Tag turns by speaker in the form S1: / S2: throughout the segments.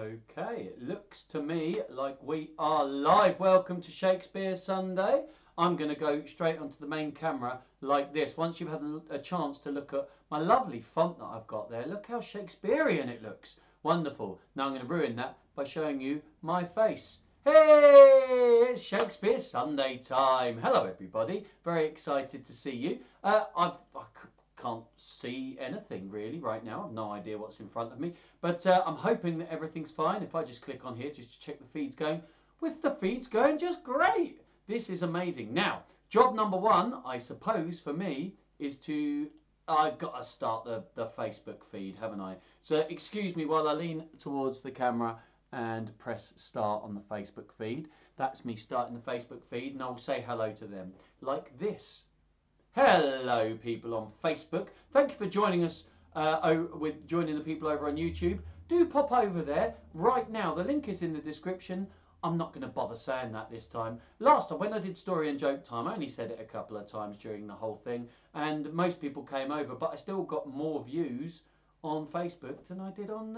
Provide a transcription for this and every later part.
S1: Okay, it looks to me like we are live. Welcome to Shakespeare Sunday. I'm going to go straight onto the main camera like this. Once you've had a chance to look at my lovely font that I've got there, look how Shakespearean it looks. Wonderful. Now I'm going to ruin that by showing you my face. Hey, it's Shakespeare Sunday time. Hello everybody, very excited to see you. I can't see anything really right now. I've no idea what's in front of me, but I'm hoping that everything's fine. If I just click on here just to check the feed's going, with the feed's going just great. This is amazing. Now, job number one, I suppose for me, is I've got to start the Facebook feed, haven't I? So excuse me while I lean towards the camera and press start on the Facebook feed. That's me starting the Facebook feed, and I'll say hello to them like this. Hello people on Facebook. Thank you for joining us joining the people over on YouTube. Do pop over there right now. The link is in the description. I'm not going to bother saying that this time. Last time when I did story and joke time, I only said it a couple of times during the whole thing, and most people came over, but I still got more views on Facebook than I did on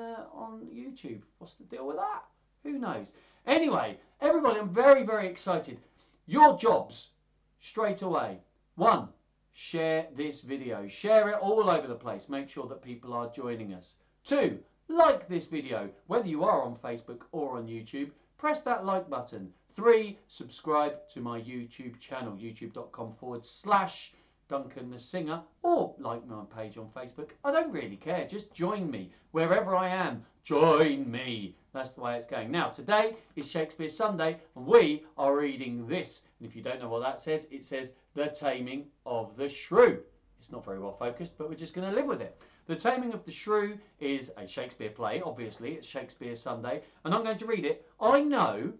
S1: YouTube. What's the deal with that? Who knows? Anyway, everybody, I'm very, very excited. Your jobs straight away. 1. Share this video. Share it all over the place. Make sure that people are joining us. 2. Like this video. Whether you are on Facebook or on YouTube, press that like button. 3. Subscribe to my YouTube channel, youtube.com/Duncan the Singer, or like my page on Facebook. I don't really care. Just join me. Wherever I am, join me. That's the way it's going. Now, today is Shakespeare Sunday, and we are reading this. And if you don't know what that says, it says The Taming of the Shrew. It's not very well focused, but we're just going to live with it. The Taming of the Shrew is a Shakespeare play, obviously. It's Shakespeare Sunday, and I'm going to read it. I know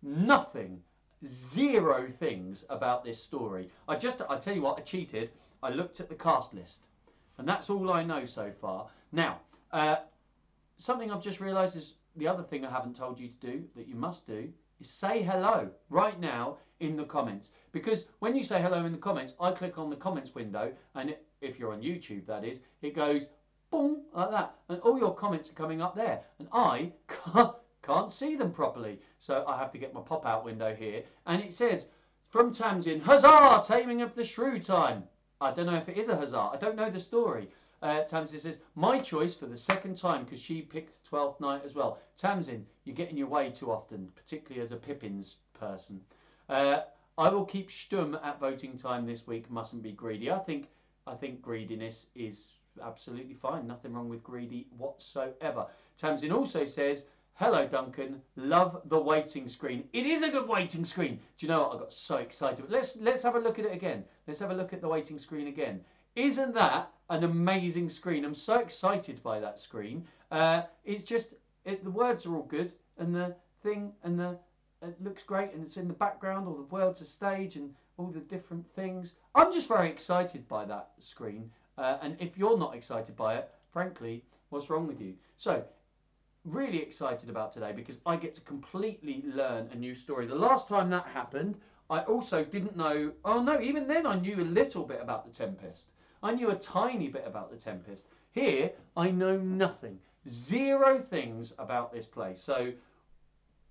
S1: nothing, 0 things about this story. I tell you what, I cheated. I looked at the cast list, and that's all I know so far. Now, something I've just realised is the other thing I haven't told you to do that you must do is say hello right now in the comments. Because when you say hello in the comments, I click on the comments window, and if you're on YouTube, that is, it goes boom like that, and all your comments are coming up there, and I can't see them properly, so I have to get my pop-out window here, and it says from Taming, huzzah, Taming of the Shrew time. I don't know if it is a huzzah. I don't know the story. Tamsin says, my choice for the second time, because she picked 12th Night as well. Tamsin, you get in your way too often, particularly as a Pippins person. I will keep stum at voting time this week. Mustn't be greedy. I think greediness is absolutely fine. Nothing wrong with greedy whatsoever. Tamsin also says, hello Duncan, love the waiting screen. It is a good waiting screen. Do you know what? I got so excited. Let's have a look at it again. Let's have a look at the waiting screen again. Isn't that an amazing screen? I'm so excited by that screen. It's just, the words are all good, and the thing, and it looks great, and it's in the background, all the world's a stage, and all the different things. I'm just very excited by that screen, and if you're not excited by it, frankly, what's wrong with you? So, really excited about today, because I get to completely learn a new story. The last time that happened, I also didn't know, oh no, even then I knew a little bit about the Tempest. I knew a tiny bit about the Tempest. Here, I know nothing. 0 things about this play. So,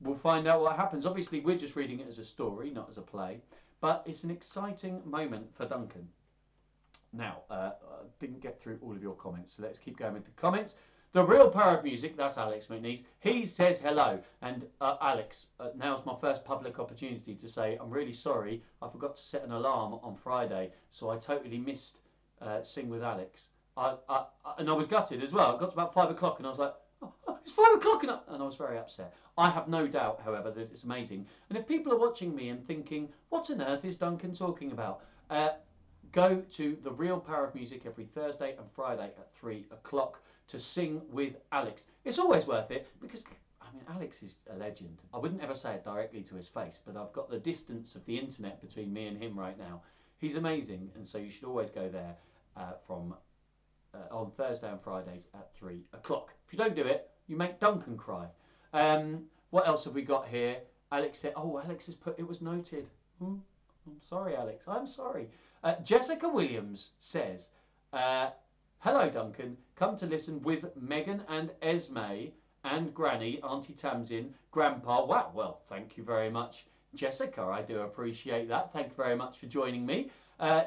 S1: we'll find out what happens. Obviously, we're just reading it as a story, not as a play. But it's an exciting moment for Duncan. Now, didn't get through all of your comments, so let's keep going with the comments. The real power of music, that's Alex McNeese. He says hello. And Alex, now's my first public opportunity to say, I'm really sorry. I forgot to set an alarm on Friday, so I totally missed Sing with Alex. And I was gutted as well. I got to about 5 o'clock and I was like, oh, it's 5 o'clock, and I was very upset. I have no doubt, however, that it's amazing. And if people are watching me and thinking, what on earth is Duncan talking about? Go to The Real Power of Music every Thursday and Friday at 3 o'clock to Sing with Alex. It's always worth it because, I mean, Alex is a legend. I wouldn't ever say it directly to his face, but I've got the distance of the internet between me and him right now. He's amazing, and so you should always go there on Thursday and Fridays at 3 o'clock. If you don't do it, you make Duncan cry. What else have we got here? Alex said, oh, Alex has put, it was noted. I'm sorry, Alex. I'm sorry. Jessica Williams says, hello, Duncan. Come to listen with Megan and Esme and Granny, Auntie Tamsin, Grandpa. Wow, well, thank you very much, Jessica. I do appreciate that. Thank you very much for joining me.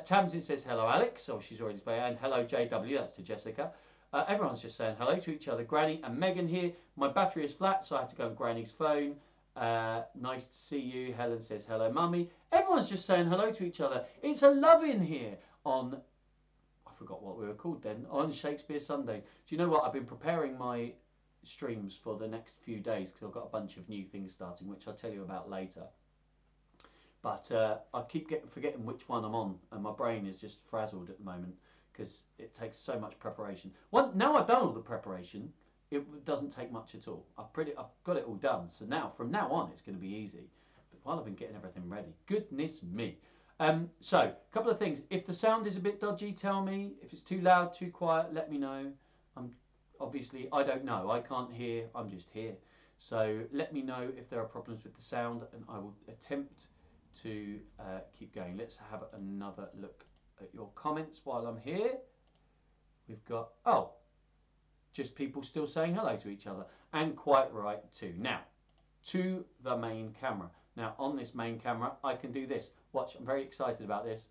S1: Tamsin says hello, Alex. Oh, she's already spoken. And hello, JW. That's to Jessica. Everyone's just saying hello to each other. Granny and Megan here. My battery is flat, so I had to go on Granny's phone. Nice to see you. Helen says hello, Mummy. Everyone's just saying hello to each other. It's a love in here on, I forgot what we were called then, on Shakespeare Sundays. Do you know what? I've been preparing my streams for the next few days because I've got a bunch of new things starting, which I'll tell you about later. But I keep forgetting which one I'm on, and my brain is just frazzled at the moment because it takes so much preparation. Now I've done all the preparation, it doesn't take much at all. I've got it all done. So now, from now on, it's going to be easy. But while I've been getting everything ready, goodness me. So, a couple of things. If the sound is a bit dodgy, tell me. If it's too loud, too quiet, let me know. Obviously, I don't know. I can't hear. I'm just here. So let me know if there are problems with the sound, and I will attempt to keep going. Let's have another look at your comments while I'm here. We've got, just people still saying hello to each other, and quite right too. Now, to the main camera. Now, on this main camera, I can do this. Watch, I'm very excited about this.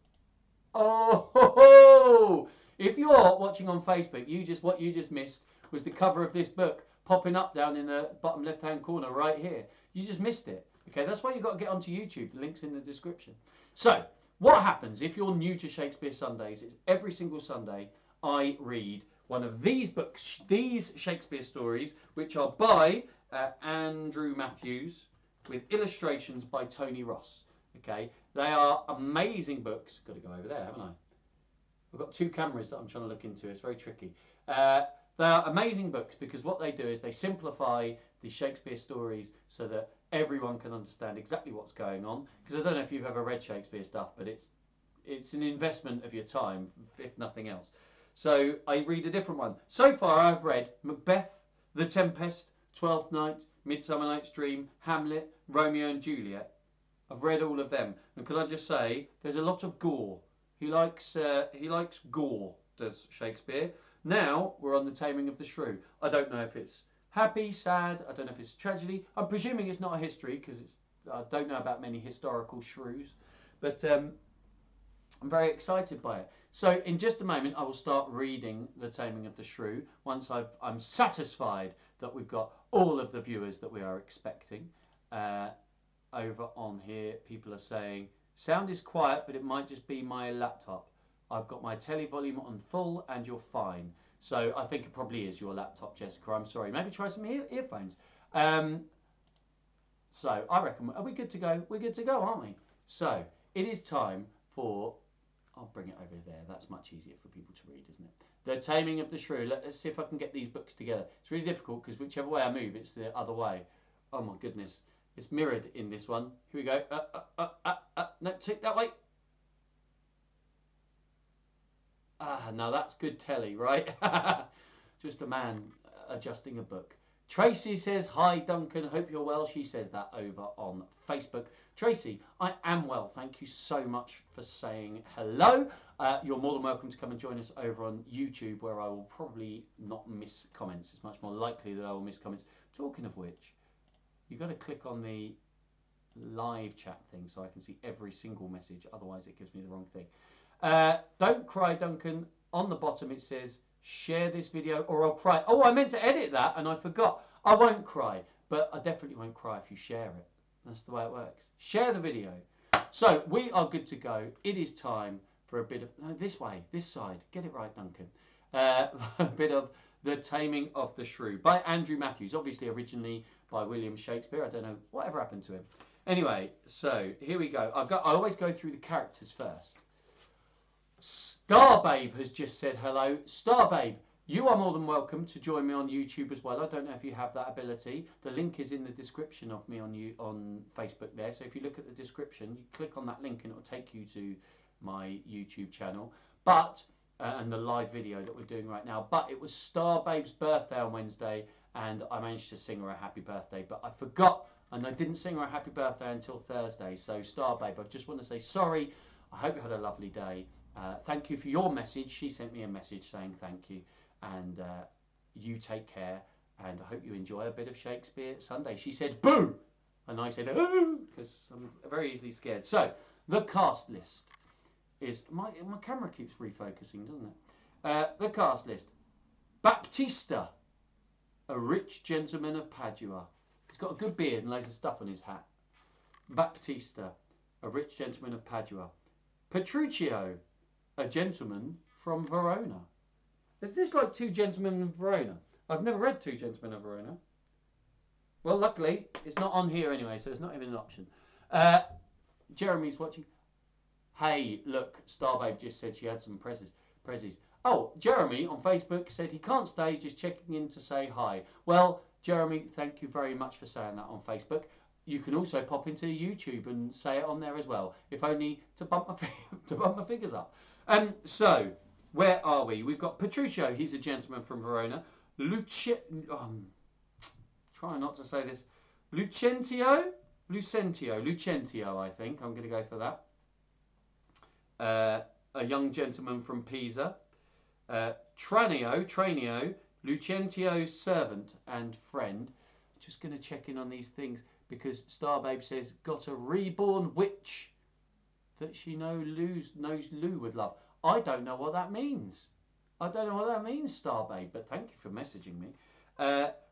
S1: Oh, ho, ho! If you're watching on Facebook, what you just missed was the cover of this book popping up down in the bottom left-hand corner right here. You just missed it. Okay, that's why you've got to get onto YouTube. The link's in the description. So, what happens if you're new to Shakespeare Sundays is every single Sunday I read one of these books, these Shakespeare stories, which are by Andrew Matthews with illustrations by Tony Ross. Okay, they are amazing books. Got to go over there, haven't I? I've got two cameras that I'm trying to look into. It's very tricky. They are amazing books because what they do is they simplify the Shakespeare stories so that everyone can understand exactly what's going on. Because I don't know if you've ever read Shakespeare stuff, but it's an investment of your time, if nothing else. So I read a different one. So far I've read Macbeth, The Tempest, Twelfth Night, Midsummer Night's Dream, Hamlet, Romeo and Juliet. I've read all of them. And can I just say, there's a lot of gore. He likes gore, does Shakespeare. Now we're on the Taming of the Shrew. I don't know if it's happy, sad. I don't know if it's tragedy. I'm presuming it's not a history because I don't know about many historical shrews. But I'm very excited by it. So in just a moment, I will start reading the Taming of the Shrew once I'm satisfied that we've got all of the viewers that we are expecting. Over on here, people are saying, sound is quiet, but it might just be my laptop. I've got my telly volume on full and you're fine. So I think it probably is your laptop, Jessica. I'm sorry. Maybe try some earphones. So I reckon, are we good to go? We're good to go, aren't we? So it is time for, I'll bring it over there. That's much easier for people to read, isn't it? The Taming of the Shrew. Let's see if I can get these books together. It's really difficult because whichever way I move, it's the other way. Oh my goodness. It's mirrored in this one. Here we go. No, take that way. Now that's good telly, right? Just a man adjusting a book. Tracy says, hi Duncan, hope you're well. She says that over on Facebook. Tracy, I am well. Thank you so much for saying hello. You're more than welcome to come and join us over on YouTube, where I will probably not miss comments. It's much more likely that I will miss comments. Talking of which, you've got to click on the live chat thing so I can see every single message. Otherwise, it gives me the wrong thing. Don't cry, Duncan. On the bottom, it says, share this video or I'll cry. Oh, I meant to edit that and I forgot. I won't cry, but I definitely won't cry if you share it. That's the way it works. Share the video. So we are good to go. It is time for a bit of, no, this way, this side. Get it right, Duncan. A bit of The Taming of the Shrew by Andrew Matthews, obviously originally by William Shakespeare. I don't know whatever happened to him. Anyway, so here we go. I always go through the characters first. Starbabe has just said hello. Starbabe, you are more than welcome to join me on YouTube as well. I don't know if you have that ability. The link is in the description of me on Facebook there. So if you look at the description, you click on that link and it will take you to my YouTube channel. But and the live video that we're doing right now. But it was Starbabe's birthday on Wednesday, and I managed to sing her a happy birthday. But I forgot, and I didn't sing her a happy birthday until Thursday. So Starbabe, I just want to say sorry. I hope you had a lovely day. Thank you for your message. She sent me a message saying thank you, and you take care. and I hope you enjoy a bit of Shakespeare Sunday. She said, boo! And I said, oh, because I'm very easily scared. So, the cast list is... My camera keeps refocusing, doesn't it? The cast list. Baptista, a rich gentleman of Padua. He's got a good beard and loads of stuff on his hat. Baptista, a rich gentleman of Padua. Petruchio, a gentleman from Verona. Is this like Two Gentlemen of Verona? I've never read Two Gentlemen of Verona. Well, luckily, it's not on here anyway, so it's not even an option. Jeremy's watching. Hey, look, Starbabe just said she had some prezzies. Oh, Jeremy on Facebook said he can't stay, just checking in to say hi. Well, Jeremy, thank you very much for saying that on Facebook. You can also pop into YouTube and say it on there as well, if only to bump my figures up. So, where are we? We've got Petruchio, he's a gentleman from Verona. Try not to say this. Lucentio, I think. I'm going to go for that. A young gentleman from Pisa. Tranio, Lucentio's servant and friend. Just going to check in on these things because Starbabe says, got a reborn witch that she knows Lou would love. I don't know what that means. I don't know what that means, Starbabe, but thank you for messaging me.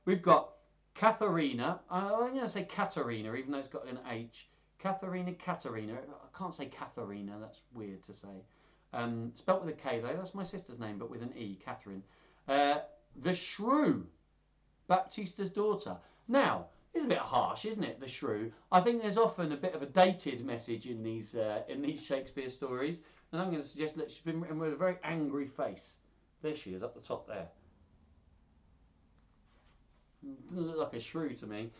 S1: We've got Katharina. I'm going to say Katerina, even though it's got an H. Katerina. I can't say Katharina. That's weird to say. Spelt with a K, though. That's my sister's name, but with an E. Catherine. The Shrew. Baptista's daughter. Now, it's a bit harsh, isn't it, the Shrew? I think there's often a bit of a dated message in these Shakespeare stories, and I'm going to suggest that she's been written with a very angry face. There she is, up the top there. Doesn't look like a shrew to me.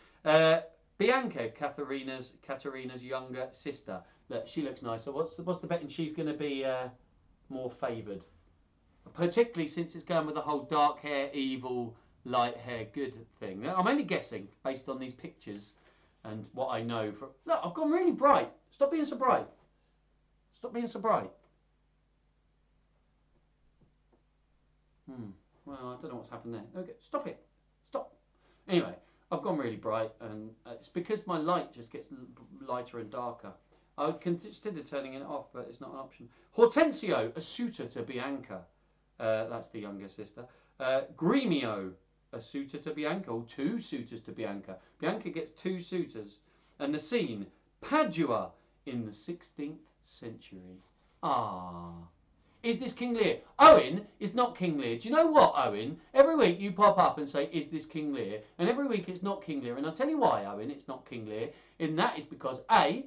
S1: Bianca, Caterina's younger sister. Look, she looks nicer. What's the betting she's going to be more favoured? Particularly since it's going with the whole dark hair, evil, light hair, good thing. I'm only guessing based on these pictures and what I know from... Look, I've gone really bright. Stop being so bright. Stop being so bright. Well, I don't know what's happened there. Okay, stop it. Stop. Anyway, I've gone really bright, and it's because my light just gets lighter and darker. I would consider turning it off, but it's not an option. Hortensio, a suitor to Bianca. That's the younger sister. Gremio, a suitor to Bianca, or two suitors to Bianca. Bianca gets two suitors. And the scene, Padua in the 16th century. Ah. Is this King Lear? Owen is not King Lear. Do you know what, Owen? Every week you pop up and say, is this King Lear? And every week it's not King Lear. And I'll tell you why, Owen, it's not King Lear. And that is because, A,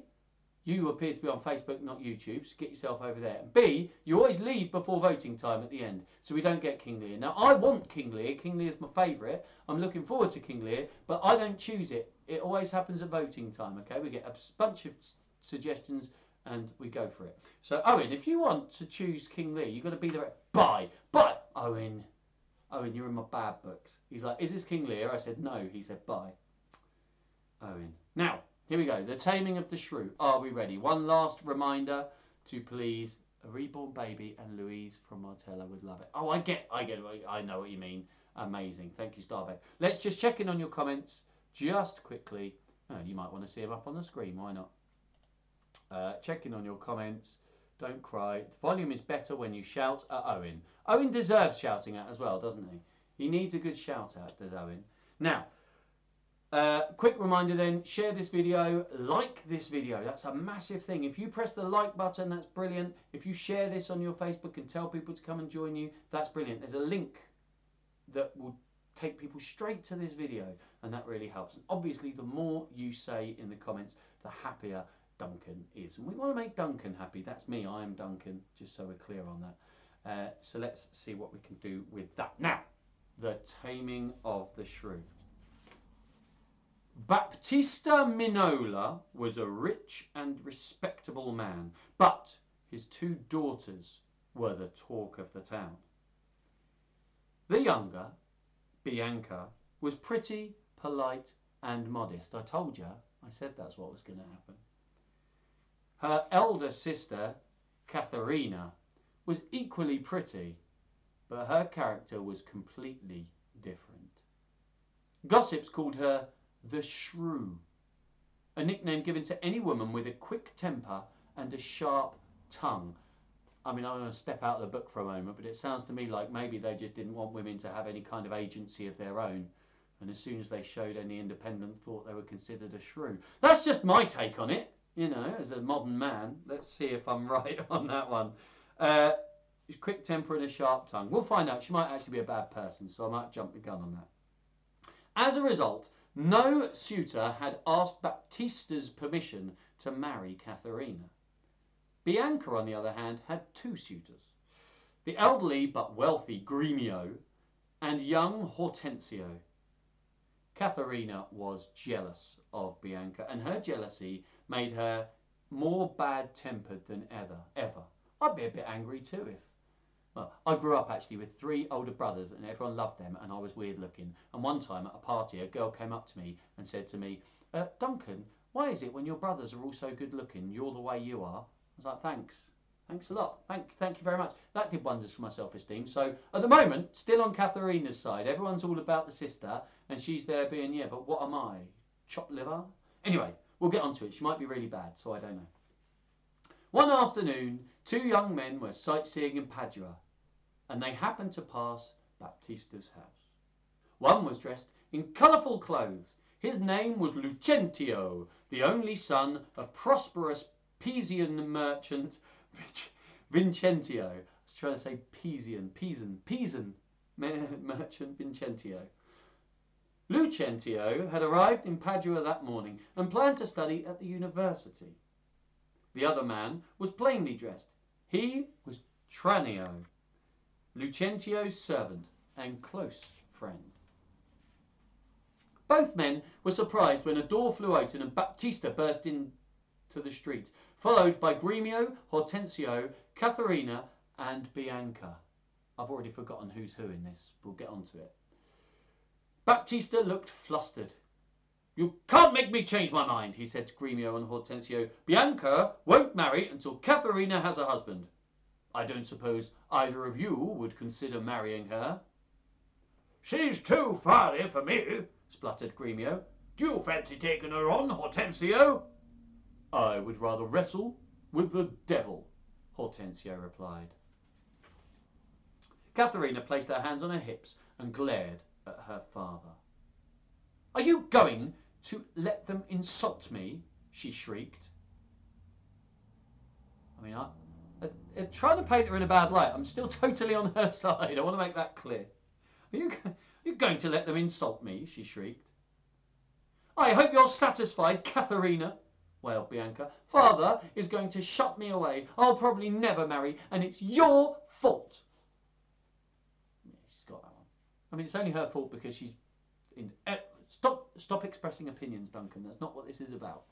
S1: you appear to be on Facebook, not YouTube, so get yourself over there. And B, you always leave before voting time at the end, so we don't get King Lear. Now, I want King Lear. King Lear's my favourite. I'm looking forward to King Lear, but I don't choose it. It always happens at voting time, okay? We get a bunch of suggestions and we go for it. So, Owen, if you want to choose King Lear, you've got to be there at bye. But, Owen, you're in my bad books. He's like, is this King Lear? I said, no. He said, bye. Owen. Now, here we go. The Taming of the Shrew. Are we ready? One last reminder to please a reborn baby, and Louise from Martella would love it. Oh, I get it. I know what you mean. Amazing. Thank you, Starbabe. Let's just check in on your comments just quickly. Oh, you might want to see them up on the screen. Why not? Check in on your comments. Don't cry. The volume is better when you shout at Owen. Owen deserves shouting at as well, doesn't he? He needs a good shout out, does Owen? Now, quick reminder then, share this video, like this video. That's a massive thing. If you press the like button, that's brilliant. If you share this on your Facebook and tell people to come and join you, that's brilliant. There's a link that will take people straight to this video, and that really helps. And obviously, the more you say in the comments, the happier Duncan is. And we want to make Duncan happy. That's me. I am Duncan, just so we're clear on that. So let's see what we can do with that. Now, the Taming of the Shrew. Baptista Minola was a rich and respectable man, but his two daughters were the talk of the town. The younger, Bianca, was pretty, polite and modest. I told you, I said that's what was going to happen. Her elder sister, Katharina, was equally pretty, but her character was completely different. Gossips called her the Shrew, a nickname given to any woman with a quick temper and a sharp tongue. I mean, I'm going to step out of the book for a moment, but it sounds to me like maybe they just didn't want women to have any kind of agency of their own. And as soon as they showed any independent thought, they were considered a shrew. That's just my take on it, you know, as a modern man. Let's see if I'm right on that one. Quick temper and a sharp tongue. We'll find out. She might actually be a bad person, so I might jump the gun on that. As a result, no suitor had asked Baptista's permission to marry Katharina. Bianca, on the other hand, had two suitors, the elderly but wealthy Gremio and young Hortensio. Katharina was jealous of Bianca, and her jealousy made her more bad-tempered than ever. I'd be a bit angry too if... Well, I grew up actually with 3 older brothers and everyone loved them and I was weird looking. And one time at a party, a girl came up to me and said to me, Duncan, why is it when your brothers are all so good looking, you're the way you are? I was like, thanks. Thanks a lot. Thank you very much. That did wonders for my self-esteem. So at the moment, still on Katharina's side. Everyone's all about the sister and she's there being, yeah, but what am I? Chopped liver? Anyway, we'll get onto it. She might be really bad, so I don't know. One afternoon, 2 young men were sightseeing in Padua and they happened to pass Baptista's house. One was dressed in colourful clothes. His name was Lucentio, the only son of prosperous Pisan merchant Vincentio. I was trying to say Pisan merchant Vincentio. Lucentio had arrived in Padua that morning and planned to study at the university. The other man was plainly dressed. He was Tranio, Lucentio's servant and close friend. Both men were surprised when a door flew open and Baptista burst into the street, followed by Gremio, Hortensio, Katharina and Bianca. I've already forgotten who's who in this. We'll get onto it. Baptista looked flustered. You can't make me change my mind, he said to Gremio and Hortensio. Bianca won't marry until Katharina has a husband. I don't suppose either of you would consider marrying her. She's too fiery for me, spluttered Gremio. Do you fancy taking her on, Hortensio? I would rather wrestle with the devil, Hortensio replied. Katharina placed her hands on her hips and glared at her father. Are you going to let them insult me? She shrieked. I mean, I'm trying to paint her in a bad light. I'm still totally on her side. I want to make that clear. Are you going to let them insult me? She shrieked. I hope you're satisfied, Katharina, wailed Bianca. Father is going to shut me away. I'll probably never marry, and it's your fault. Yeah, she's got that one. I mean, it's only her fault because she's in... Stop expressing opinions, Duncan. That's not what this is about.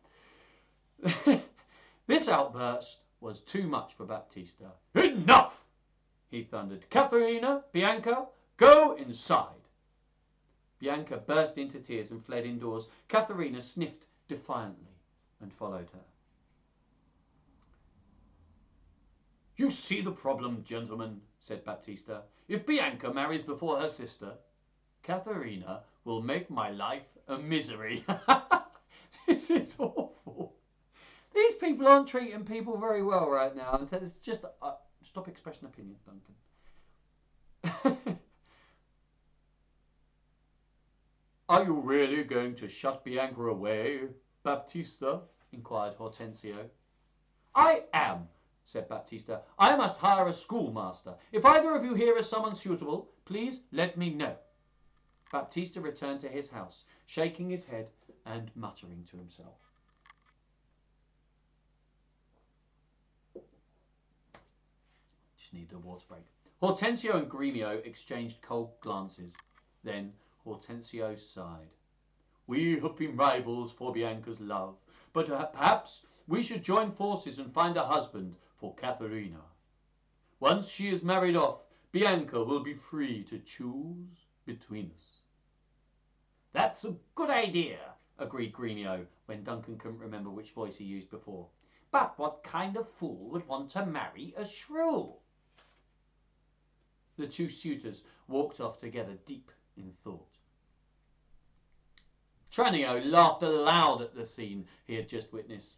S1: This outburst was too much for Baptista. Enough! He thundered. Katharina, Bianca, go inside. Bianca burst into tears and fled indoors. Katharina sniffed defiantly and followed her. You see the problem, gentlemen, said Baptista. If Bianca marries before her sister, Katharina will make my life a misery. This is awful. These people aren't treating people very well right now. It's just... stop expressing opinions, Duncan. Are you really going to shut Bianca away, Baptista? Inquired Hortensio. I am, said Baptista. I must hire a schoolmaster. If either of you here is someone suitable, please let me know. Baptista returned to his house, shaking his head and muttering to himself. Just needed a water break. Hortensio and Gremio exchanged cold glances. Then Hortensio sighed. We have been rivals for Bianca's love, but perhaps we should join forces and find a husband for Katharina. Once she is married off, Bianca will be free to choose between us. That's a good idea, agreed Gremio, when Duncan couldn't remember which voice he used before. But what kind of fool would want to marry a shrew? The two suitors walked off together, deep in thought. Tranio laughed aloud at the scene he had just witnessed.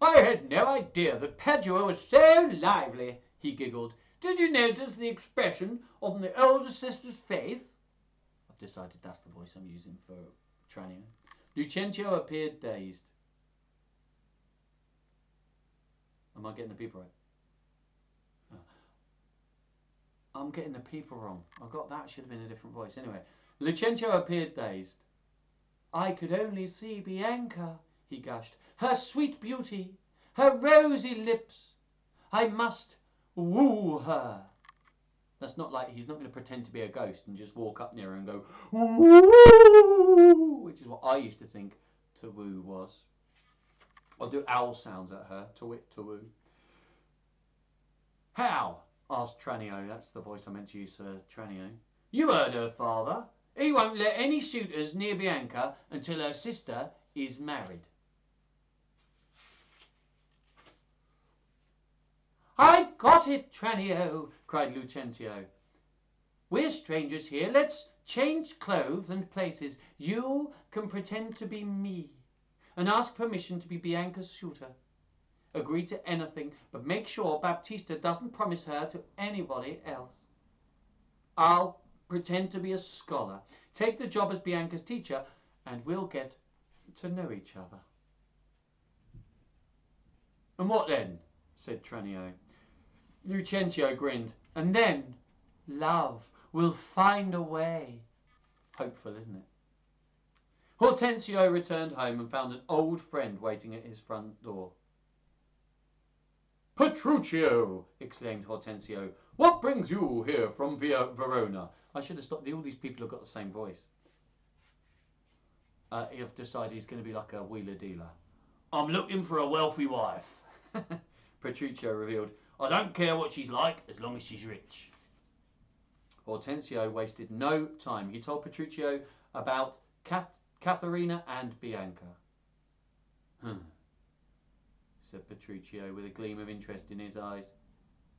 S1: I had no idea that Padua was so lively, he giggled. Did you notice the expression on the older sister's face? I've decided that's the voice I'm using for Tranio. Lucentio appeared dazed. Am I getting the people right? I'm getting the people wrong. I got that. Should have been a different voice. Anyway, Lucentio appeared dazed. I could only see Bianca, he gushed. Her sweet beauty, her rosy lips. I must woo her. That's not like he's not going to pretend to be a ghost and just walk up near her and go woo, which is what I used to think to woo was. I'll do owl sounds at her. To wit, to woo. How? Asked Tranio. That's the voice I meant to use for Tranio. You heard her father. He won't let any suitors near Bianca until her sister is married. I've got it, Tranio, cried Lucentio. We're strangers here. Let's change clothes and places. You can pretend to be me and ask permission to be Bianca's suitor. Agree to anything, but make sure Baptista doesn't promise her to anybody else. I'll pretend to be a scholar, take the job as Bianca's teacher, and we'll get to know each other. And what then? Said Tranio. Lucentio grinned. And then, love will find a way. Hopeful, isn't it? Hortensio returned home and found an old friend waiting at his front door. Petruchio! Exclaimed Hortensio. What brings you here from Verona? I should have stopped. All these people have got the same voice. He've decided he's going to be like a wheeler dealer. I'm looking for a wealthy wife. Petruchio revealed. I don't care what she's like as long as she's rich. Hortensio wasted no time. He told Petruchio about Katharina and Bianca. Said Petruchio with a gleam of interest in his eyes.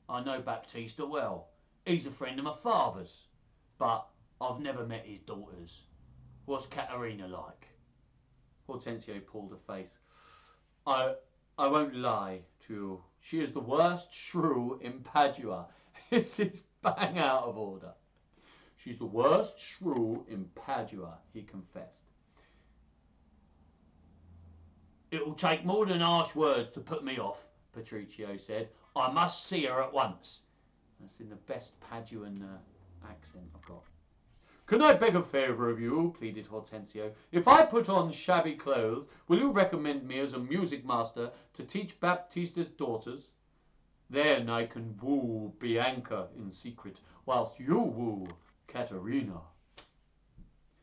S1: I know Baptista well. He's a friend of my father's, but I've never met his daughters. What's Katharina like? Hortensio pulled a face. I won't lie to you. She is the worst shrew in Padua. This is bang out of order. She's the worst shrew in Padua, he confessed. It'll take more than harsh words to put me off, Petruchio said. I must see her at once. That's in the best Paduan accent I've got. Can I beg a favour of you, pleaded Hortensio. If I put on shabby clothes, will you recommend me as a music master to teach Baptista's daughters? Then I can woo Bianca in secret, whilst you woo Katharina.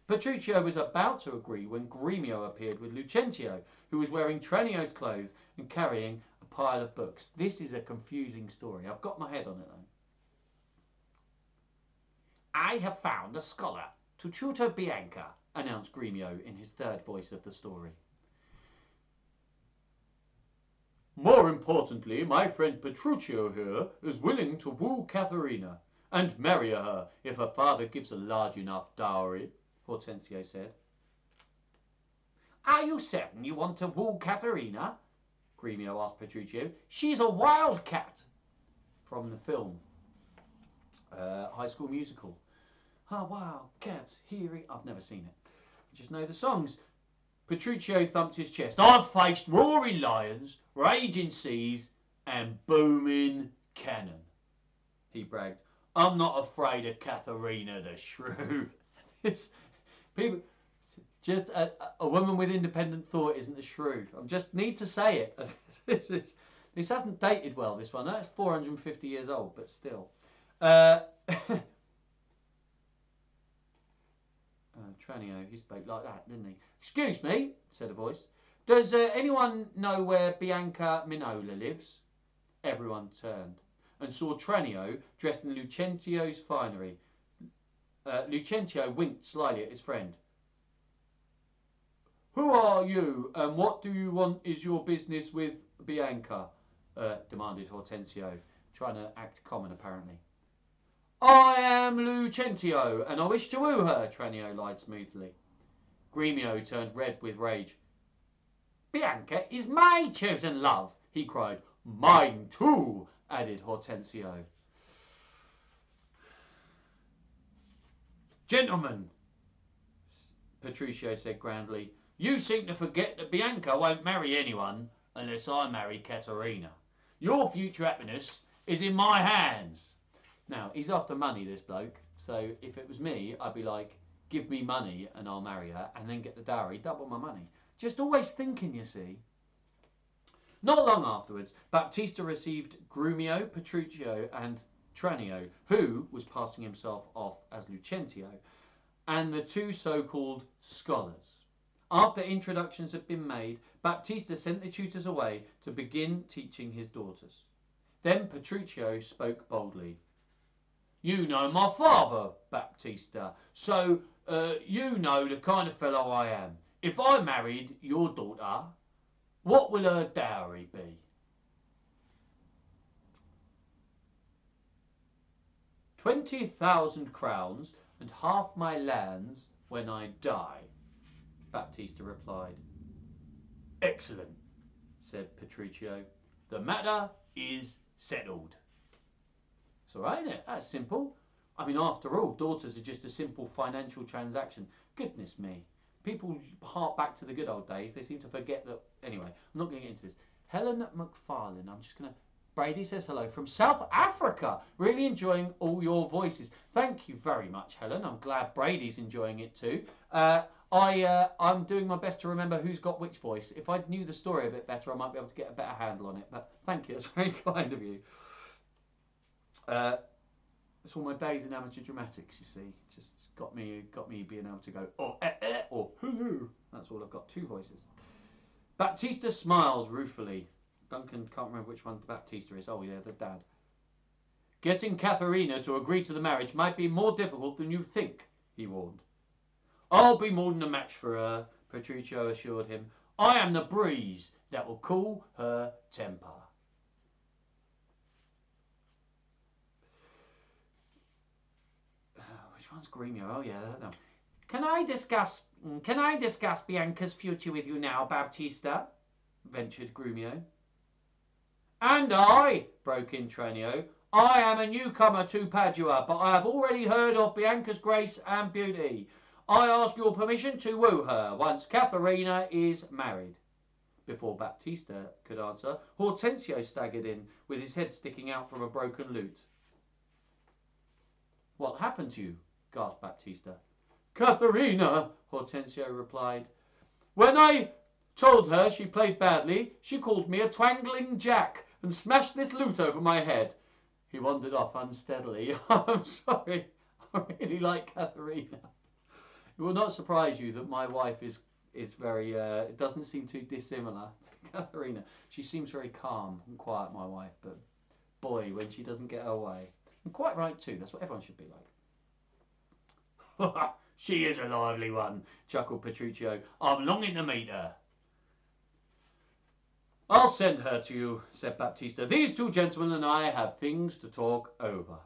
S1: Petruchio was about to agree when Gremio appeared with Lucentio, who was wearing Tranio's clothes and carrying a pile of books. This is a confusing story. I've got my head on it though. I have found a scholar to tutor Bianca, announced Gremio in his third voice of the story. More importantly, my friend Petruchio here is willing to woo Katharina and marry her if her father gives a large enough dowry, Hortensio said. Are you certain you want to woo Katharina? Gremio asked Petruchio. She's a wildcat. From the film High School Musical. Oh, wow, cats, hearing. I've never seen it. I just know the songs. Petruchio thumped his chest. I've faced roaring lions, raging seas, and booming cannon. He bragged. I'm not afraid of Katharina the Shrew. People, just a woman with independent thought isn't a shrew. I just need to say it. This hasn't dated well, this one. It's 450 years old, but still. Tranio, he spoke like that, didn't he? Excuse me, said a voice. Does anyone know where Bianca Minola lives? Everyone turned and saw Tranio dressed in Lucentio's finery. Lucentio winked slyly at his friend. Who are you, and what do you want is your business with Bianca? Demanded Hortensio, trying to act common apparently. I am Lucentio, and I wish to woo her, Tranio lied smoothly. Gremio turned red with rage. Bianca is my chosen love, he cried. Mine too, added Hortensio. Gentlemen, Petruchio said grandly, you seem to forget that Bianca won't marry anyone unless I marry Caterina. Your future happiness is in my hands. Now, he's after money, this bloke, so if it was me, I'd be like, give me money and I'll marry her, and then get the dowry, double my money. Just always thinking, you see. Not long afterwards, Baptista received Grumio, Petruchio and Tranio, who was passing himself off as Lucentio, and the two so-called scholars. After introductions had been made, Baptista sent the tutors away to begin teaching his daughters. Then Petruchio spoke boldly. You know my father, Baptista, so you know the kind of fellow I am. If I married your daughter, what will her dowry be? 20,000 crowns and half my lands when I die, Baptista replied. Excellent, said Petruchio. The matter is settled. It's all right, isn't it? That's simple. I mean, after all, daughters are just a simple financial transaction. Goodness me. People hark back to the good old days. They seem to forget that. Anyway, I'm not going to get into this. Helen McFarlane, I'm just going to... Brady says hello from South Africa. Really enjoying all your voices. Thank you very much, Helen. I'm glad Brady's enjoying it too. I'm doing my best to remember who's got which voice. If I knew the story a bit better, I might be able to get a better handle on it. But thank you. That's very kind of you. It's all my days in amateur dramatics, you see. Just got me being able to go, or hello. That's all I've got, two voices. Baptista smiled ruefully. Duncan can't remember which one Baptista is. Oh yeah, the dad. Getting Katharina to agree to the marriage might be more difficult than you think, he warned. I'll be more than a match for her, Petruchio assured him. I am the breeze that will cool her temper. Which one's Gremio? Oh yeah, I don't know. Can I discuss Bianca's future with you now, Baptista? Ventured Grumio. And I, broke in Tranio, I am a newcomer to Padua, but I have already heard of Bianca's grace and beauty. I ask your permission to woo her once Katharina is married. Before Baptista could answer, Hortensio staggered in, with his head sticking out from a broken lute. What happened to you? Gasped Baptista. Katharina, Hortensio replied. When I told her she played badly, she called me a twangling jack and smashed this lute over my head. He wandered off unsteadily. I'm sorry. I really like Katharina. It will not surprise you that my wife is very, it doesn't seem too dissimilar to Katharina. She seems very calm and quiet, my wife, but boy, when she doesn't get her way. And quite right too, that's what everyone should be like. She is a lively one, chuckled Petruchio. I'm longing to meet her. I'll send her to you, said Baptista. These two gentlemen and I have things to talk over.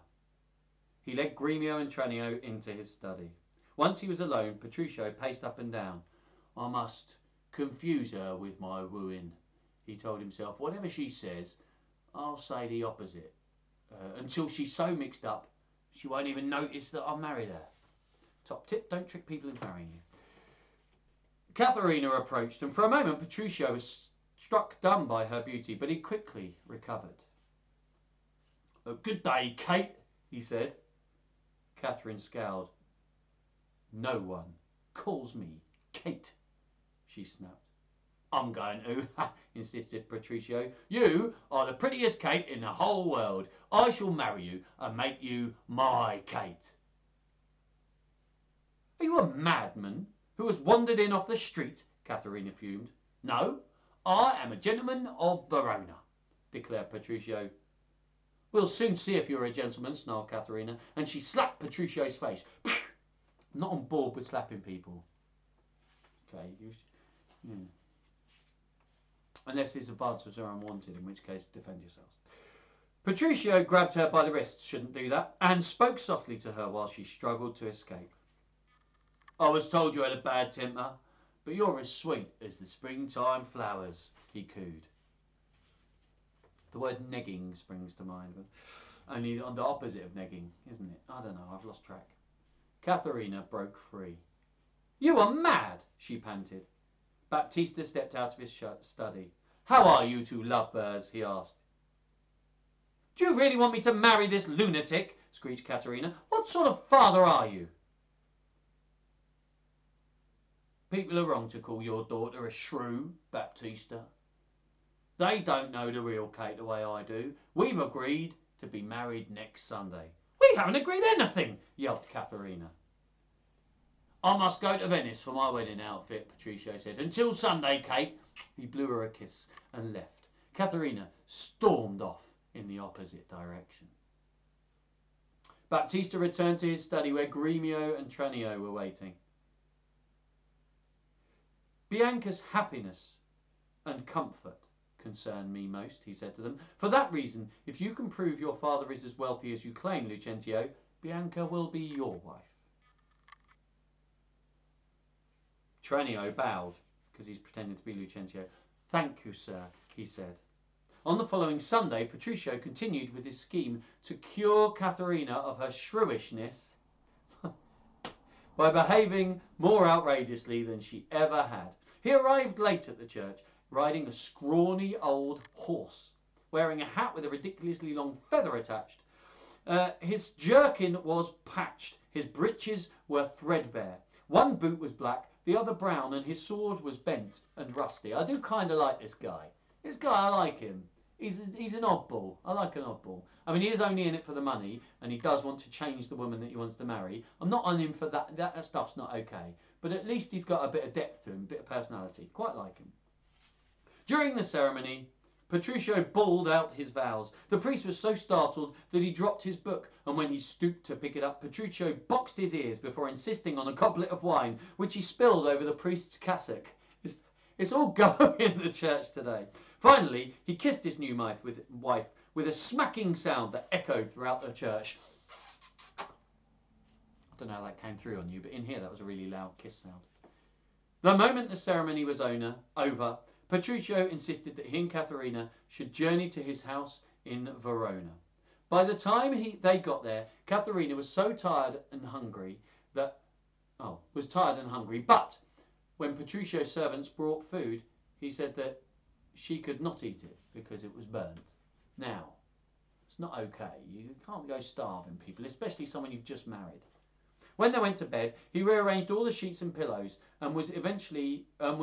S1: He led Gremio and Tranio into his study. Once he was alone, Petruchio paced up and down. I must confuse her with my wooing, he told himself. Whatever she says, I'll say the opposite. Until she's so mixed up, she won't even notice that I married her. Top tip, don't trick people into marrying you. Katharina approached, and for a moment Petruchio was struck dumb by her beauty, but he quickly recovered. Good day, Kate, he said. Catherine scowled. No one calls me Kate, she snapped. I'm going to, insisted Petruchio. You are the prettiest Kate in the whole world. I shall marry you and make you my Kate. Are you a madman who has wandered in off the street? Katharina fumed. No, I am a gentleman of Verona, declared Petruchio. We'll soon see if you're a gentleman, snarled Katharina, and she slapped Petruchio's face. I'm not on board with slapping people. Okay, unless his advances are unwanted, in which case defend yourselves. Petruchio grabbed her by the wrists, shouldn't do that, and spoke softly to her while she struggled to escape. I was told you had a bad temper, but you're as sweet as the springtime flowers, he cooed. The word negging springs to mind, but only on the opposite of negging, isn't it? I don't know, I've lost track. Katharina broke free. You are mad, she panted. Baptista stepped out of his study. How are you two lovebirds? He asked. Do you really want me to marry this lunatic? Screeched Katharina. What sort of father are you? People are wrong to call your daughter a shrew, Baptista. They don't know the real Kate the way I do. We've agreed to be married next Sunday. We haven't agreed anything, yelped Katharina. I must go to Venice for my wedding outfit, Petruchio said. Until Sunday, Kate. He blew her a kiss and left. Katharina stormed off in the opposite direction. Baptista returned to his study where Gremio and Tranio were waiting. Bianca's happiness and comfort concern me most, he said to them. For that reason, if you can prove your father is as wealthy as you claim, Lucentio, Bianca will be your wife. Tranio bowed, because he's pretending to be Lucentio. Thank you, sir, he said. On the following Sunday, Petruchio continued with his scheme to cure Katharina of her shrewishness by behaving more outrageously than she ever had. He arrived late at the church, riding a scrawny old horse, wearing a hat with a ridiculously long feather attached. His jerkin was patched, his breeches were threadbare. One boot was black, the other brown, and his sword was bent and rusty. I do kind of like this guy. This guy, I like him. He's an oddball. I like an oddball. I mean, he is only in it for the money, and he does want to change the woman that he wants to marry. I'm not on him for that. That stuff's not okay. But at least he's got a bit of depth to him, a bit of personality. Quite like him. During the ceremony, Petruchio bawled out his vows. The priest was so startled that he dropped his book, and when he stooped to pick it up, Petruchio boxed his ears before insisting on a goblet of wine, which he spilled over the priest's cassock. It's all going in the church today. Finally, he kissed his new wife with a smacking sound that echoed throughout the church. I don't know how that came through on you, but in here that was a really loud kiss sound. The moment the ceremony was over, Petruchio insisted that he and Katharina should journey to his house in Verona. By the time they got there, Katharina was so tired and hungry but when Petruchio's servants brought food, he said that she could not eat it because it was burnt. Now, it's not okay. You can't go starving people, especially someone you've just married. When they went to bed, he rearranged all the sheets and pillows and was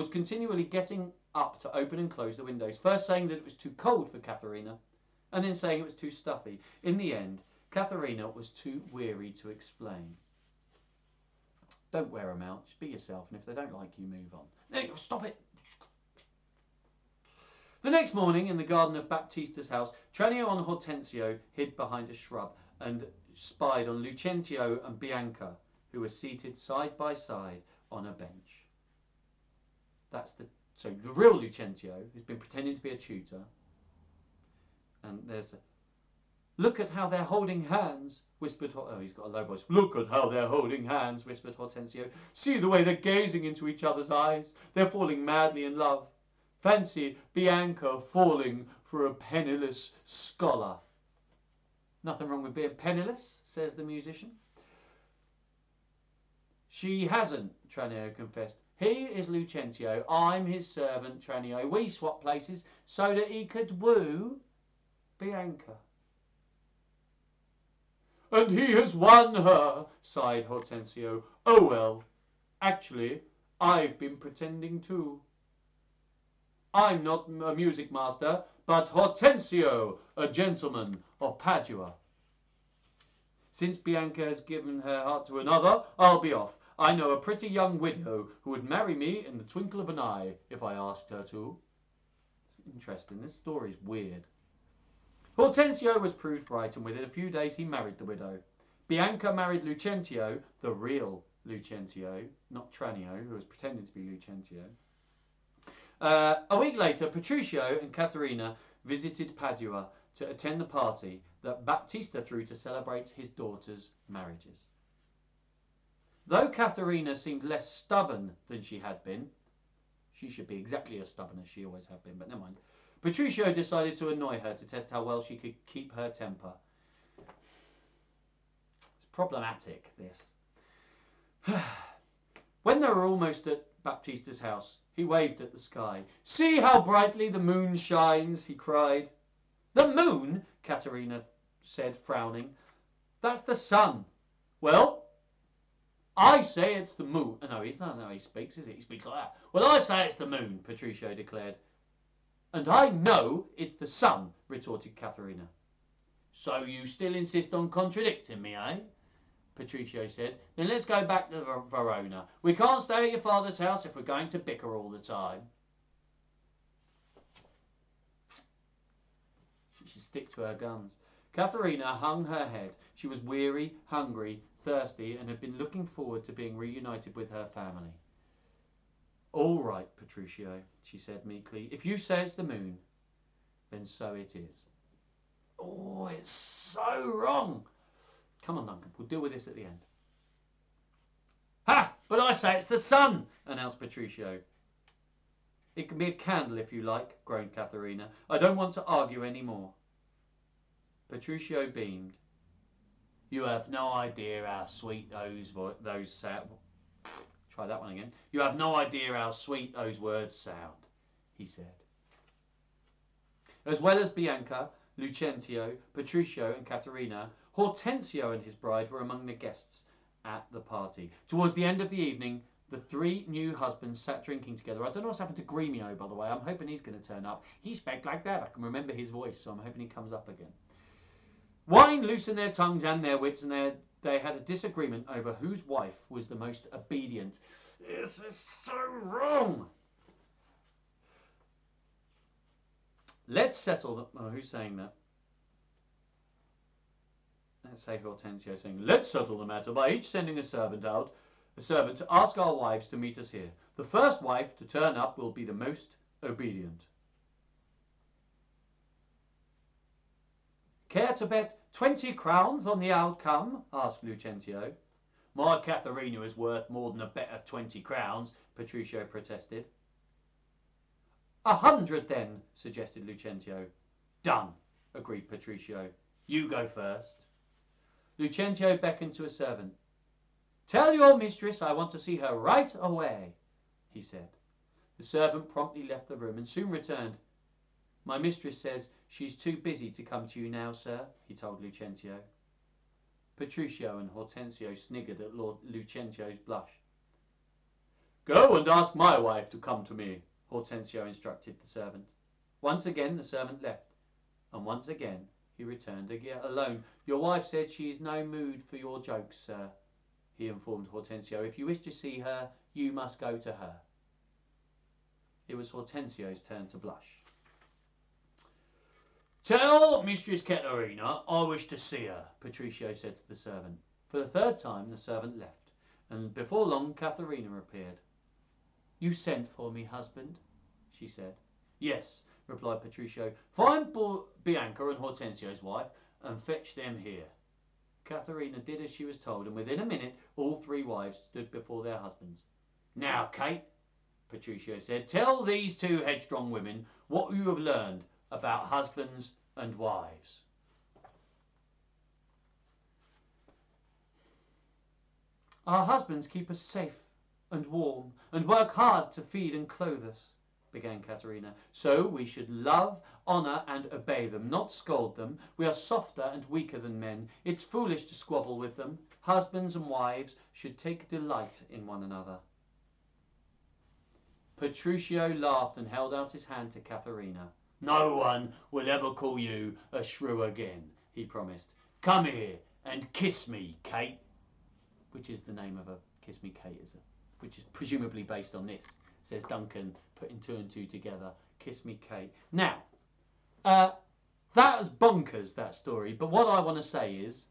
S1: continually getting up to open and close the windows, first saying that it was too cold for Katharina, and then saying it was too stuffy. In the end, Katharina was too weary to explain. Don't wear them out. Just be yourself, and if they don't like you, move on. No, stop it. The next morning, in the garden of Baptista's house, Tranio and Hortensio hid behind a shrub and spied on Lucentio and Bianca, who were seated side by side on a bench. So the real Lucentio, who's been pretending to be a tutor, and there's a... Look at how they're holding hands, whispered he's got a low voice. Look at how they're holding hands, whispered Hortensio. See the way they're gazing into each other's eyes. They're falling madly in love. Fancy Bianca falling for a penniless scholar. Nothing wrong with being penniless, says the musician. She hasn't, Tranio confessed. He is Lucentio. I'm his servant, Tranio. We swapped places so that he could woo Bianca. And he has won her, sighed Hortensio. Oh well, actually, I've been pretending too. I'm not a music master, but Hortensio, a gentleman of Padua. Since Bianca has given her heart to another, I'll be off. I know a pretty young widow who would marry me in the twinkle of an eye if I asked her to. It's interesting. This story's weird. Hortensio was proved right, and within a few days he married the widow. Bianca married Lucentio, the real Lucentio, not Tranio, who was pretending to be Lucentio. A week later, Petruchio and Katharina visited Padua to attend the party that Baptista threw to celebrate his daughter's marriages. Though Katharina seemed less stubborn than she had been, she should be exactly as stubborn as she always had been, but never mind. Petruchio decided to annoy her to test how well she could keep her temper. It's problematic, this. When they were almost at Baptista's house, he waved at the sky. "See how brightly the moon shines," he cried. "The moon?" Katharina said, frowning. "That's the sun." "Well, I say it's the moon." No, he's not how he speaks, is it? He speaks like that. "Well, I say it's the moon," Petruchio declared. "And I know it's the sun," retorted Katharina. "So you still insist on contradicting me, eh?" Petruchio said. "Then let's go back to Verona. We can't stay at your father's house if we're going to bicker all the time." She should stick to her guns. Katharina hung her head. She was weary, hungry, thirsty, and had been looking forward to being reunited with her family. "All right, Petruchio," she said meekly. "If you say it's the moon, then so it is." Oh, it's so wrong. Come on, Duncan, we'll deal with this at the end. "Ha! But I say it's the sun," announced Petruchio. "It can be a candle if you like," groaned Katharina. "I don't want to argue any more." Petruchio beamed. "You have no idea how sweet those sound." Try that one again. "You have no idea how sweet those words sound," he said. As well as Bianca, Lucentio, Petruchio and Katharina, Hortensio and his bride were among the guests at the party. Towards the end of the evening, the three new husbands sat drinking together. I don't know what's happened to Gremio, by the way. I'm hoping he's going to turn up. He spoke like that. I can remember his voice, so I'm hoping he comes up again. Wine loosened their tongues and their wits, and they had a disagreement over whose wife was the most obedient. This is so wrong. Let's settle the... Oh, who's saying that? Let's say Hortensio saying, "Let's settle the matter by each sending a servant to ask our wives to meet us here. The first wife to turn up will be the most obedient." "Care to bet 20 crowns on the outcome?" asked Lucentio. "My Katharina is worth more than a bet of 20 crowns, Petruchio protested. 100 then, suggested Lucentio. "Done," agreed Petruchio. "You go first." Lucentio beckoned to a servant. "Tell your mistress I want to see her right away," he said. The servant promptly left the room and soon returned. "My mistress says she's too busy to come to you now, sir," he told Lucentio. Petruchio and Hortensio sniggered at Lord Lucentio's blush. "Go and ask my wife to come to me," Hortensio instructed the servant. Once again the servant left, and once again he returned alone. "Your wife said she is no mood for your jokes, sir," he informed Hortensio. "If you wish to see her, you must go to her." It was Hortensio's turn to blush. "Tell Mistress Katharina I wish to see her," Petruchio said to the servant. For the third time the servant left, and before long Katharina appeared. "You sent for me, husband?" she said. "Yes," replied Petruchio. "Find Bianca and Hortensio's wife and fetch them here." Katharina did as she was told, and within a minute all three wives stood before their husbands. "Now, Kate," Petruchio said, "tell these two headstrong women what you have learned about husbands and wives." "Our husbands keep us safe and warm and work hard to feed and clothe us," began Katharina. "So we should love, honour and obey them, not scold them. We are softer and weaker than men. It's foolish to squabble with them. Husbands and wives should take delight in one another." Petruchio laughed and held out his hand to Katharina. "No one will ever call you a shrew again," he promised. "Come here and kiss me, Kate." Which is the name of a Kiss Me Kate, which is presumably based on this. Says Duncan, putting two and two together. Kiss Me Kate. Now, that was bonkers, that story. But what I want to say is,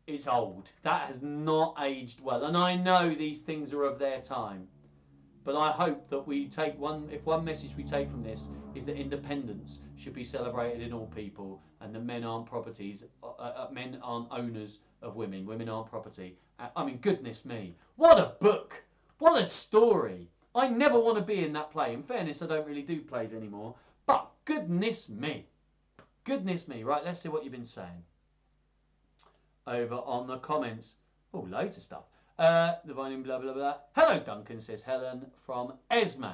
S1: it's old. That has not aged well. And I know these things are of their time. But I hope that we take one. If one message we take from this is that independence should be celebrated in all people, and that men aren't properties, men aren't owners of women. Women aren't property. I mean, goodness me, what a book! What a story! I never want to be in that play. In fairness, I don't really do plays anymore. But goodness me. Goodness me. Right, let's see what you've been saying. Over on the comments. Oh, loads of stuff. The volume, blah, blah, blah. Hello, Duncan, says Helen from Esme.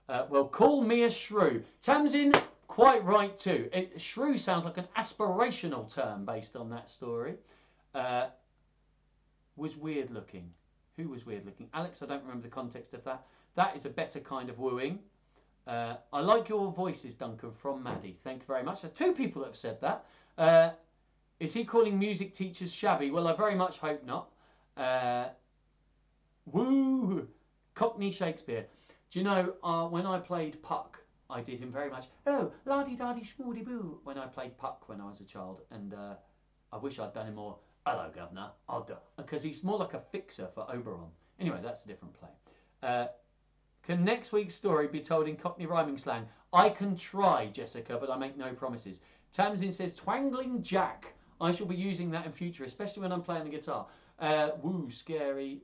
S1: Well, call me a shrew. Tamsin, quite right too. Shrew sounds like an aspirational term based on that story. Was weird looking. Who was weird looking? Alex, I don't remember the context of that. That is a better kind of wooing. I like your voices, Duncan, from Maddie. Thank you very much. There's two people that have said that. Is he calling music teachers shabby? Well, I very much hope not. Woo! Cockney Shakespeare. Do you know, when I played Puck, I did him very much, oh, la-di-da-di shmoody-boo, when I played Puck when I was a child. And I wish I'd done him more, hello, governor, I'll do. Because he's more like a fixer for Oberon. Anyway, that's a different play. Can next week's story be told in Cockney rhyming slang? I can try, Jessica, but I make no promises. Tamsin says, twangling Jack. I shall be using that in future, especially when I'm playing the guitar. Woo, scary.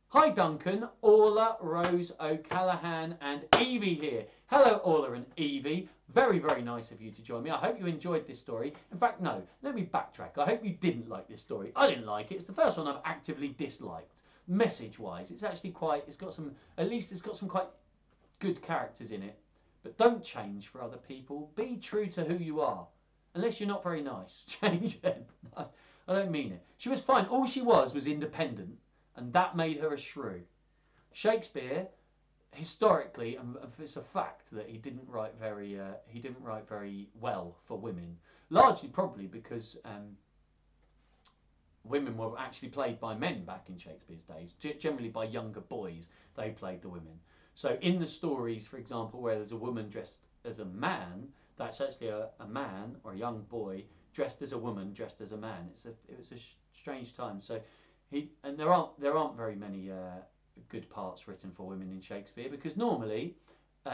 S1: Hi, Duncan, Orla, Rose, O'Callaghan, and Evie here. Hello, Orla and Evie. Very, very nice of you to join me. I hope you enjoyed this story. In fact, no, let me backtrack. I hope you didn't like this story. I didn't like it. It's the first one I've actively disliked. Message-wise, it's actually it's got some quite good characters in it. But don't change for other people. Be true to who you are. Unless you're not very nice. Change it. I don't mean it. She was fine. All she was independent. And that made her a shrew. Shakespeare, historically, and it's a fact that he didn't write very well for women. Largely, probably because women were actually played by men back in Shakespeare's days. Generally by younger boys, they played the women. So in the stories, for example, where there's a woman dressed as a man, that's actually a man or a young boy dressed as a woman, dressed as a man. It was a strange time. So. There aren't very many good parts written for women in Shakespeare, because normally,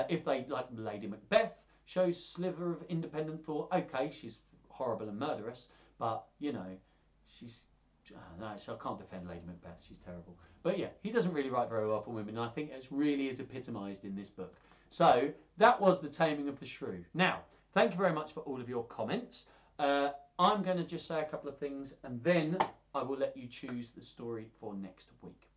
S1: if they, like Lady Macbeth, shows sliver of independent thought. Okay, she's horrible and murderous, but you know, she's no, I can't defend Lady Macbeth. She's terrible. But yeah, he doesn't really write very well for women, and I think it really is epitomised in this book. So that was The Taming of the Shrew. Now, thank you very much for all of your comments. I'm going to just say a couple of things, and then I will let you choose the story for next week.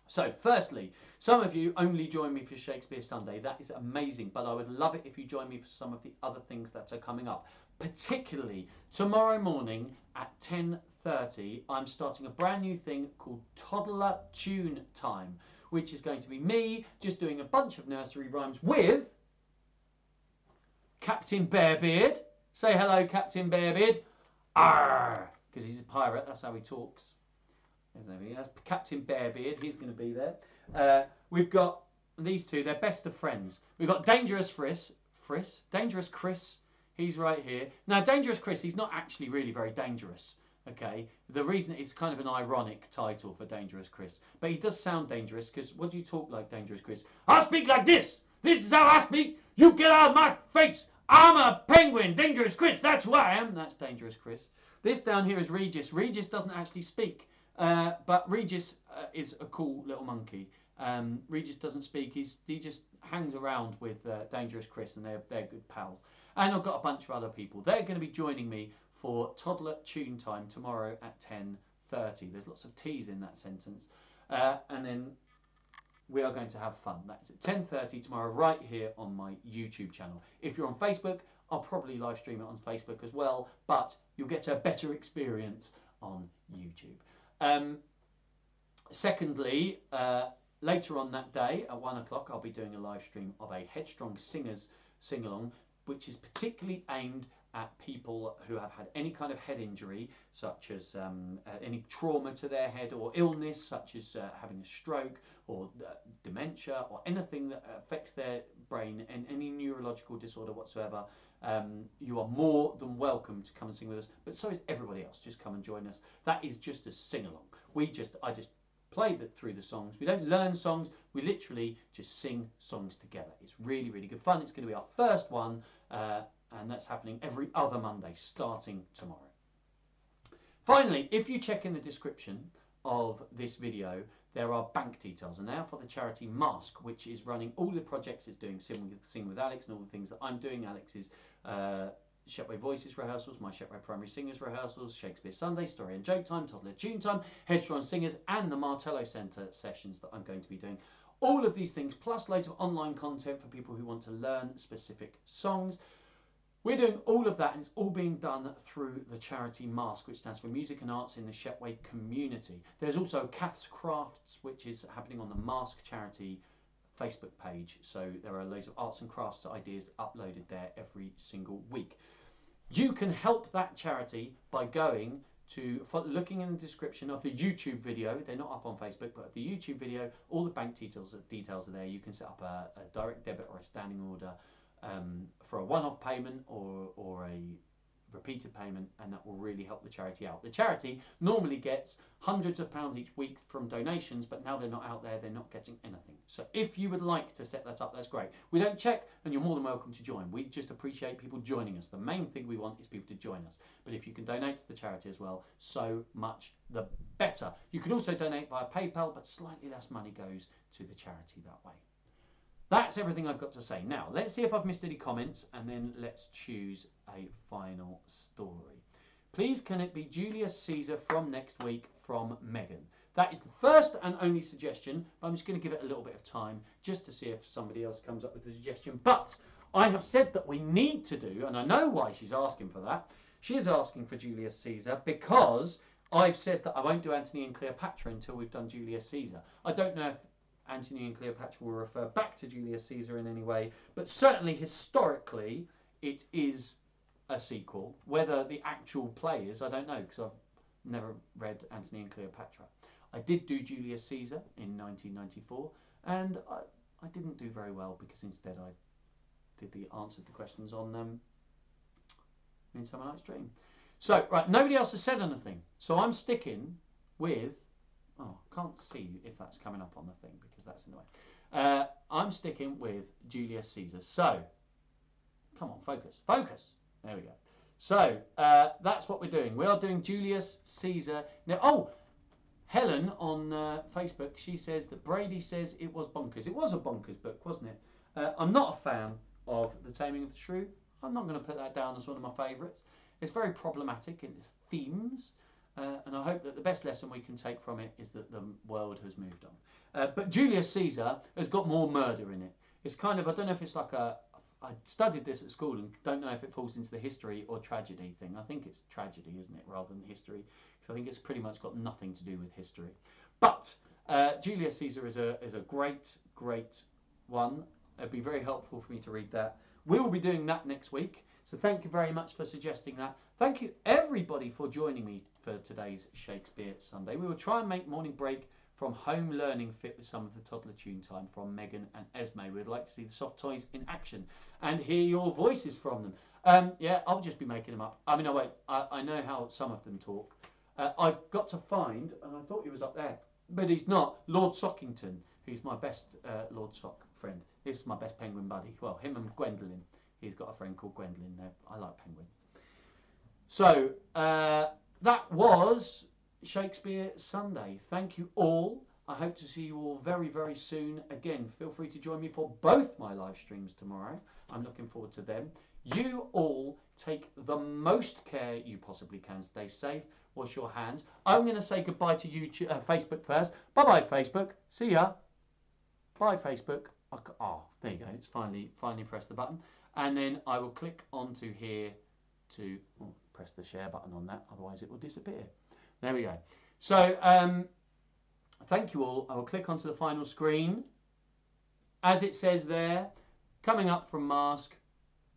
S1: So, firstly, some of you only join me for Shakespeare Sunday. That is amazing, but I would love it if you join me for some of the other things that are coming up. Particularly, tomorrow morning at 10:30, I'm starting a brand new thing called Toddler Tune Time, which is going to be me just doing a bunch of nursery rhymes with Captain Bearbeard. Say hello, Captain Bearbeard. Arr! Because he's a pirate, that's how he talks. That's Captain Bearbeard, he's going to be there. We've got these two, they're best of friends. We've got Dangerous Dangerous Chris, he's right here. Now, Dangerous Chris, he's not actually really very dangerous, okay? The reason it's kind of an ironic title for Dangerous Chris, but he does sound dangerous, because what do you talk like, Dangerous Chris? I speak like this! This is how I speak! You get out of my face! I'm a penguin! Dangerous Chris, that's who I am! That's Dangerous Chris. This down here is Regis. Regis doesn't actually speak, but Regis is a cool little monkey. Regis doesn't speak. He just hangs around with Dangerous Chris, and they're good pals. And I've got a bunch of other people. They're going to be joining me for Toddler Tune Time tomorrow at 10:30. There's lots of T's in that sentence. And then we are going to have fun. That's at 10:30 tomorrow, right here on my YouTube channel. If you're on Facebook, I'll probably live stream it on Facebook as well, but you'll get a better experience on YouTube. Secondly, later on that day at 1 o'clock, I'll be doing a live stream of a Headstrong Singers sing-along, which is particularly aimed at people who have had any kind of head injury, such as any trauma to their head, or illness, such as having a stroke or dementia, or anything that affects their brain, and any neurological disorder whatsoever. You are more than welcome to come and sing with us, but so is everybody else. Just come and join us. That is just a sing-along. play through the songs. We don't learn songs. We literally just sing songs together. It's really, really good fun. It's going to be our first one, and that's happening every other Monday, starting tomorrow. Finally, if you check in the description of this video, there are bank details, and they are for the charity Mask, which is running all the projects it's doing, Sing with Alex, and all the things that I'm doing. Alex's Shepway Voices rehearsals, my Shepway Primary Singers rehearsals, Shakespeare Sunday, Story and Joke Time, Toddler Tune Time, Headstrong Singers, and the Martello Centre sessions that I'm going to be doing. All of these things, plus loads of online content for people who want to learn specific songs. We're doing all of that, and it's all being done through the charity Mask, which stands for Music and Arts in the Shepway Community. There's also Kath's Crafts, which is happening on the Mask charity Facebook page. So there are loads of arts and crafts ideas uploaded there every single week. You can help that charity by going to looking in the description of the YouTube video. They're not up on Facebook, but the YouTube video, all the bank details are there. You can set up a direct debit or a standing order for a one-off payment or a repeated payment, and that will really help the charity out. The charity normally gets hundreds of pounds each week from donations, but now they're not out there, they're not getting anything. So if you would like to set that up, that's great. We don't check, and you're more than welcome to join. We just appreciate people joining us. The main thing we want is people to join us. But if you can donate to the charity as well, so much the better. You can also donate via PayPal, but slightly less money goes to the charity that way. That's everything I've got to say. Now, let's see if I've missed any comments, and then let's choose a final story. Please, can it be Julius Caesar from next week from Megan? That is the first and only suggestion, but I'm just going to give it a little bit of time just to see if somebody else comes up with a suggestion. But I have said that we need to do, and I know why she's asking for that. She is asking for Julius Caesar because I've said that I won't do Antony and Cleopatra until we've done Julius Caesar. I don't know if Antony and Cleopatra will refer back to Julius Caesar in any way, but certainly historically it is a sequel. Whether the actual play is, I don't know, because I've never read Antony and Cleopatra. I did do Julius Caesar in 1994, and I didn't do very well because instead I did answered the questions on Midsummer Night's Dream. So, right, nobody else has said anything, so I'm sticking with... Oh, I can't see if that's coming up on the thing because that's in the way. I'm sticking with Julius Caesar. So, come on, focus. Focus! There we go. So, that's what we're doing. We are doing Julius Caesar. Now, oh, Helen on Facebook, she says that Brady says it was bonkers. It was a bonkers book, wasn't it? I'm not a fan of The Taming of the Shrew. I'm not going to put that down as one of my favourites. It's very problematic in its themes. And I hope that the best lesson we can take from it is that the world has moved on. But Julius Caesar has got more murder in it. It's kind of, I don't know if it's like I studied this at school and don't know if it falls into the history or tragedy thing. I think it's tragedy, isn't it, rather than history. Because I think it's pretty much got nothing to do with history. But Julius Caesar is a great, great one. It'd be very helpful for me to read that. We will be doing that next week. So thank you very much for suggesting that. Thank you everybody for joining me for today's Shakespeare Sunday. We will try and make morning break from home learning fit with some of the toddler tune time from Megan and Esme. We'd like to see the soft toys in action and hear your voices from them. Yeah, I'll just be making them up. I mean, I won't. I know how some of them talk. I've got to find, and I thought he was up there, but he's not, Lord Sockington, who's my best Lord Sock friend. He's my best penguin buddy. Well, him and Gwendolyn. He's got a friend called Gwendolyn there. I like penguins. So, that was Shakespeare Sunday. Thank you all. I hope to see you all very, very soon. Again, feel free to join me for both my live streams tomorrow. I'm looking forward to them. You all take the most care you possibly can. Stay safe. Wash your hands. I'm going to say goodbye to YouTube, Facebook first. Bye-bye, Facebook. See ya. Bye, Facebook. Oh, there you go. It's finally pressed the button. And then I will click onto here to press the share button on that. Otherwise, it will disappear. There we go. So, thank you all. I will click onto the final screen. As it says there, coming up from Mask,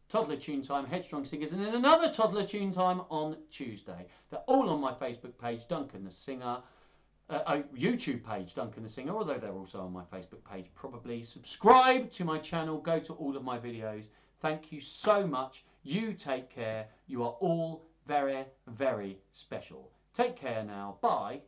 S1: Toddler Tune Time, Headstrong Singers, and then another Toddler Tune Time on Tuesday. They're all on my Facebook page, Duncan the Singer. YouTube page, Duncan the Singer, although they're also on my Facebook page. Probably subscribe to my channel. Go to all of my videos. Thank you so much. You take care. You are all very, very special. Take care now. Bye.